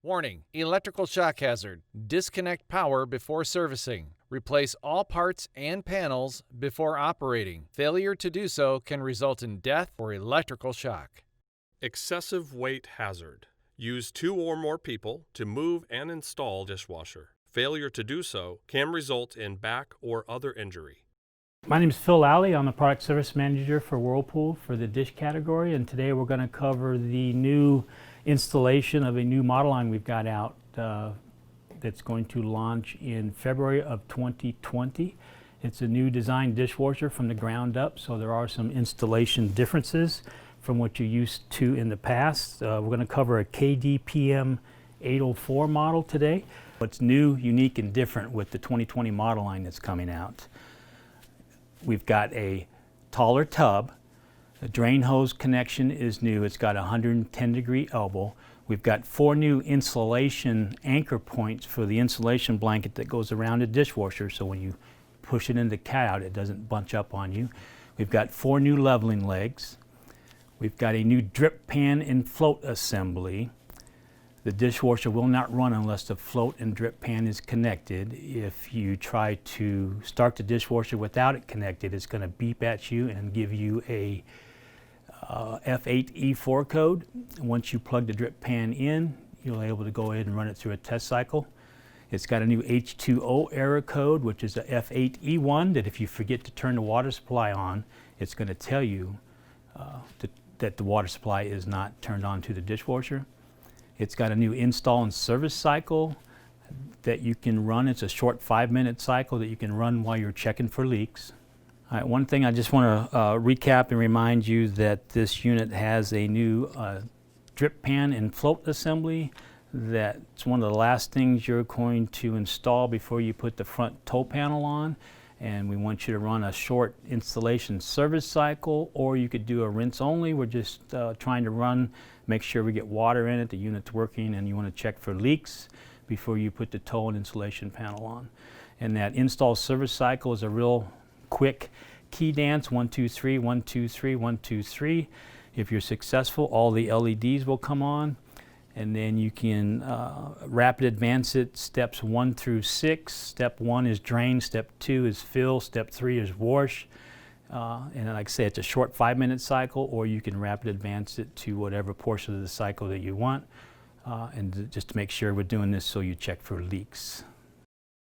Warning: electrical shock hazard. Disconnect power before servicing. Replace all parts and panels before operating. Failure to do so can result in death or electrical shock. Excessive weight hazard. Use 2 or more people to move and install dishwasher. Failure to do so can result in back or other injury. My name is Phil Lally. I'm the Product Service Manager for Whirlpool for the dish category, and today we're going to cover the new installation of a new model line we've got out that's going to launch in February of 2020. It's a new design dishwasher from the ground up, so there are some installation differences from what you're used to in the past. We're going to cover a KDPM 804 model today. What's new, unique, and different with the 2020 model line that's coming out. We've got a taller tub. The drain hose connection is new. It's got a 110-degree elbow. We've got 4 new insulation anchor points for the insulation blanket that goes around the dishwasher, so when you push it into cutout, it doesn't bunch up on you. We've got 4 new leveling legs. We've got a new drip pan and float assembly. The dishwasher will not run unless the float and drip pan is connected. If you try to start the dishwasher without it connected, it's going to beep at you and give you a F8E4 code. Once you plug the drip pan in, you'll be able to go ahead and run it through a test cycle. It's got a new H2O error code, which is a F8E1, that if you forget to turn the water supply on, it's going to tell you that the water supply is not turned on to the dishwasher. It's got a new install and service cycle that you can run. It's a short 5-minute cycle that you can run while you're checking for leaks. All right, one thing I just want to recap and remind you that this unit has a new drip pan and float assembly. That's one of the last things you're going to install before you put the front toe panel on. And we want you to run a short installation service cycle, or you could do a rinse only. We're just trying to run, make sure we get water in it, the unit's working, and you want to check for leaks before you put the toe and insulation panel on. And that install service cycle is a real quick key dance, 1, 2, 3, 1, 2, 3, 1, 2, 3. If you're successful, all the LEDs will come on, and then you can rapid advance it steps 1 through 6. Step 1 is drain, step 2 is fill, step 3 is wash. And like I say, it's a short 5-minute cycle, or you can rapid advance it to whatever portion of the cycle that you want. And just to make sure we're doing this so you check for leaks.